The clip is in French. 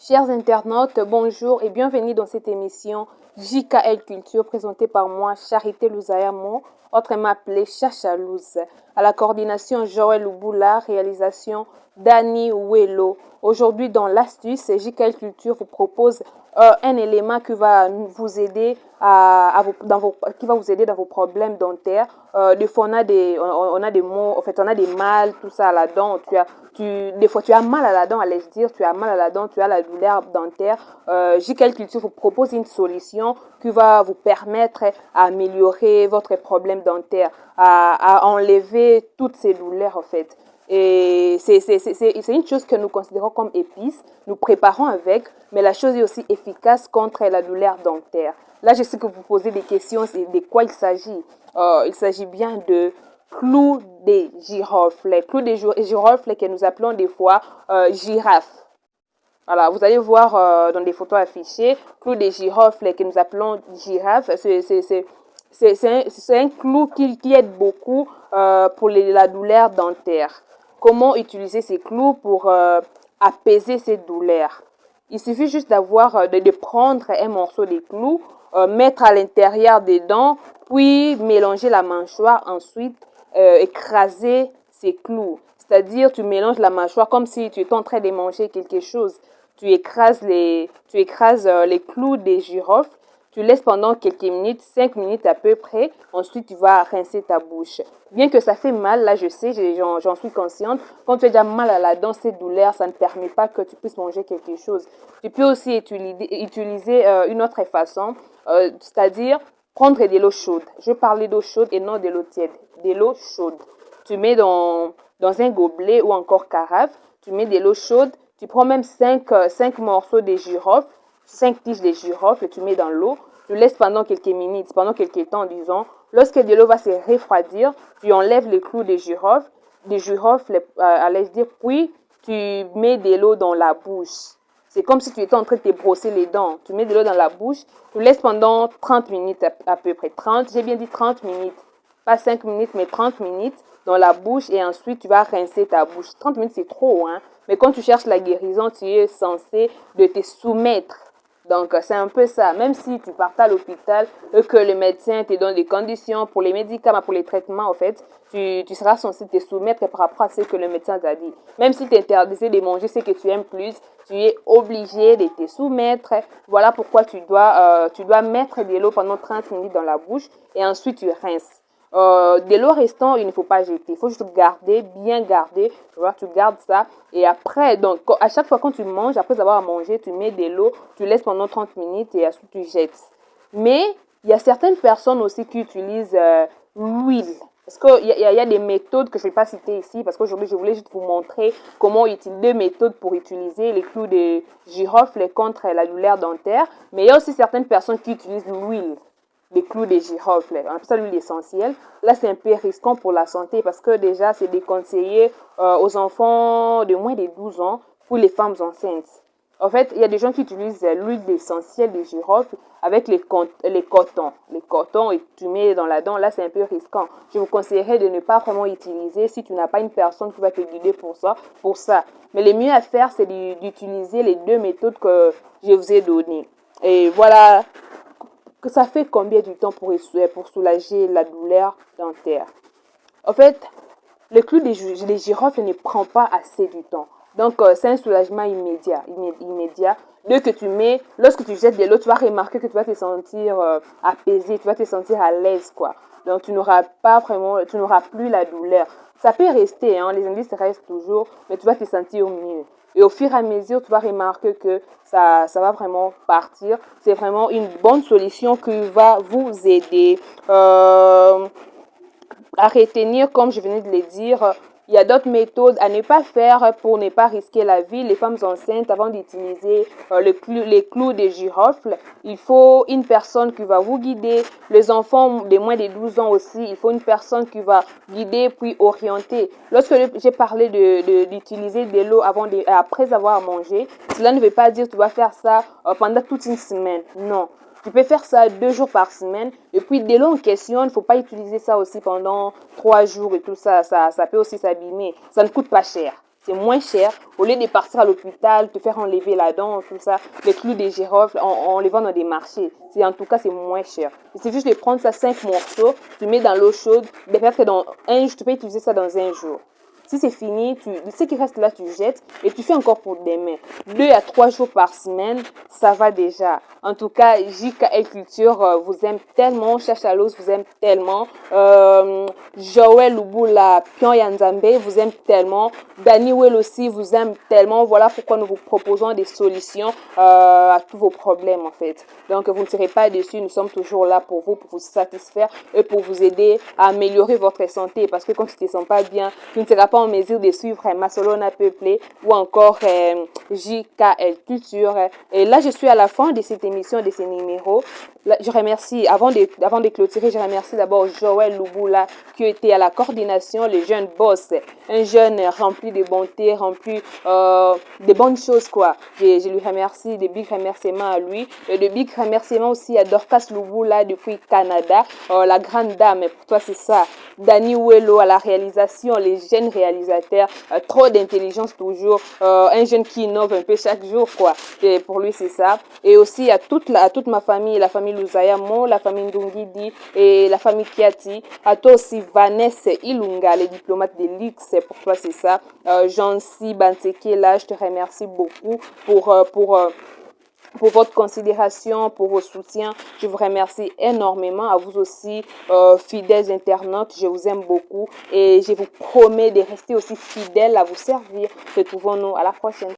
Chers internautes, bonjour et bienvenue dans cette émission JKL Culture présentée par moi, Charité Louzayamo, autrement appelée Chachalouz. À la coordination, Joël Ouboula, réalisation Dani Ouello. Aujourd'hui, dans l'astuce, JKL Culture vous propose un élément qui va vous aider qui va vous aider dans vos problèmes dentaires. Des fois, on a des maux, en fait, on a des mal, tout ça à la dent. Des fois, tu as mal à la dent, allais-je dire, tu as mal à la dent, tu as la douleur dentaire. JKL Culture vous propose une solution qui va vous permettre à améliorer votre problème dentaire, à enlever toutes ces douleurs, en fait. Et c'est une chose que nous considérons comme épice, nous préparons avec, mais la chose est aussi efficace contre la douleur dentaire. Là, je sais que vous posez des questions, c'est de quoi il s'agit. Il s'agit bien de clous des girofles. Clous des girofles que nous appelons des fois girafes. Voilà, vous allez voir dans des photos affichées, clous des girofles que nous appelons girafes. C'est un clou qui aide beaucoup pour la douleur dentaire. Comment utiliser ces clous pour apaiser cette douleur? Il suffit juste de prendre un morceau de clou, mettre à l'intérieur des dents, puis mélanger la mâchoire, ensuite écraser ces clous. C'est-à-dire, tu mélanges la mâchoire comme si tu étais en train de manger quelque chose. Tu écrases les clous des girofles. Tu laisses pendant quelques minutes, 5 minutes à peu près. Ensuite, tu vas rincer ta bouche. Bien que ça fait mal, là je sais, j'en suis consciente. Quand tu as déjà mal à la dent, cette douleur, ça ne permet pas que tu puisses manger quelque chose. Tu peux aussi utiliser une autre façon, c'est-à-dire prendre de l'eau chaude. Je parlais d'eau chaude et non de l'eau tiède. De l'eau chaude. Tu mets dans un gobelet ou encore carafe. Tu mets de l'eau chaude. Tu prends même 5 morceaux de girofle. 5 tiges de girofle, tu mets dans l'eau, tu laisses pendant quelques minutes, pendant quelques temps, disons. Lorsque de l'eau va se refroidir, tu enlèves le clou des girofles, allez dire, puis tu mets de l'eau dans la bouche. C'est comme si tu étais en train de te brosser les dents. Tu mets de l'eau dans la bouche, tu laisses pendant 30 minutes à peu près. J'ai bien dit 30 minutes. Pas 5 minutes, mais 30 minutes dans la bouche et ensuite tu vas rincer ta bouche. 30 minutes, c'est trop, hein. Mais quand tu cherches la guérison, tu es censé de te soumettre. Donc, c'est un peu ça. Même si tu pars à l'hôpital et que le médecin te donne des conditions pour les médicaments, pour les traitements, en fait, tu seras censé te soumettre par rapport à ce que le médecin t'a dit. Même s'il t'interdisait de manger ce que tu aimes plus, tu es obligé de te soumettre. Voilà pourquoi tu dois mettre de l'eau pendant 30 minutes dans la bouche et ensuite tu rinces. De l'eau restant, il ne faut pas jeter. Il faut juste garder, bien garder. Tu vois, tu gardes ça. Et après, donc, à chaque fois quand tu manges, après avoir mangé, tu mets de l'eau, tu laisses pendant 30 minutes et ensuite tu jettes. Mais il y a certaines personnes aussi qui utilisent l'huile. Parce qu'il y a des méthodes que je ne vais pas citer ici, parce qu'aujourd'hui, je voulais juste vous montrer comment utiliser deux méthodes pour utiliser les clous de girofle contre la douleur dentaire. Mais il y a aussi certaines personnes qui utilisent l'huile. Des clous de girofle, on appelle ça l'huile essentielle. Là, c'est un peu risquant pour la santé parce que déjà, c'est déconseillé aux enfants de moins de 12 ans pour les femmes enceintes. En fait, il y a des gens qui utilisent l'huile essentielle de girofle avec les cotons. Les cotons, et tu mets dans la dent, là, c'est un peu risquant. Je vous conseillerais de ne pas vraiment utiliser si tu n'as pas une personne qui va te guider pour ça. Mais le mieux à faire, c'est d'utiliser les deux méthodes que je vous ai données. Et voilà. Que ça fait combien de temps pour soulager la douleur dentaire? En fait, le clou des girofles ne prend pas assez du temps. Donc, c'est un soulagement immédiat. Lorsque tu jettes de l'eau, tu vas remarquer que tu vas te sentir apaisé, tu vas te sentir à l'aise, quoi. Donc, tu n'auras plus la douleur. Ça peut rester, hein, les indices restent toujours, mais tu vas te sentir mieux. Et au fur et à mesure, tu vas remarquer que ça va vraiment partir. C'est vraiment une bonne solution qui va vous aider à retenir, comme je venais de le dire. Il y a d'autres méthodes à ne pas faire pour ne pas risquer la vie. Les femmes enceintes, avant d'utiliser les clous des girofles, il faut une personne qui va vous guider. Les enfants de moins de 12 ans aussi, il faut une personne qui va guider puis orienter. Lorsque j'ai parlé d'utiliser de l'eau après avoir mangé, cela ne veut pas dire que tu vas faire ça pendant toute une semaine. Non. Tu peux faire ça 2 jours par semaine. Et puis, de l'eau en question, il ne faut pas utiliser ça aussi pendant 3 jours et tout ça. Ça peut aussi s'abîmer. Ça ne coûte pas cher. c'est moins cher. Au lieu de partir à l'hôpital, te faire enlever la dent, tout ça, les clous des girofles, on les vend dans des marchés. En tout cas, c'est moins cher. C'est juste de prendre ça 5 morceaux, tu mets dans l'eau chaude, peut-être que dans un jour, tu peux utiliser ça dans un jour. Si c'est fini, ce qui reste là, tu jettes et tu fais encore pour demain. 2 à 3 jours par semaine, ça va déjà. En tout cas, JKL Culture vous aime tellement. Chachalos vous aime tellement. Joël Lubula, Pion Yanzambe vous aime tellement. Danny Well aussi vous aime tellement. Voilà pourquoi nous vous proposons des solutions à tous vos problèmes en fait. Donc, vous ne serez pas déçus. Nous sommes toujours là pour vous satisfaire et pour vous aider à améliorer votre santé. Parce que quand tu ne te sens pas bien, tu ne seras pas en mesure de suivre Masolona Peuplé ou encore JKL Culture. Et là, je suis à la fin de cette émission, de ces numéros. Là, je remercie, avant de clôturer, je remercie d'abord Joël Lubula qui était à la coordination, le jeune boss, un jeune rempli de bonté, rempli de bonnes choses quoi. Je lui remercie, des big remerciements à lui, et de big remerciements aussi à Dorcas Lubula depuis Canada, la grande dame, pour toi c'est ça. Danny Wello à la réalisation, les jeunes réalisateurs, trop d'intelligence toujours, un jeune qui innove un peu chaque jour quoi. Et pour lui c'est ça. Et aussi à toute ma famille, la famille Luzayamo, la famille Ndungidi et la famille Kiati, à toi aussi Vanessa Ilunga, les diplomates de l'X, pour toi c'est ça. Jancy Banteke, là je te remercie beaucoup pour votre considération, pour vos soutiens. Je vous remercie énormément. À vous aussi, fidèles internautes, je vous aime beaucoup et je vous promets de rester aussi fidèles à vous servir. Retrouvons-nous à la prochaine.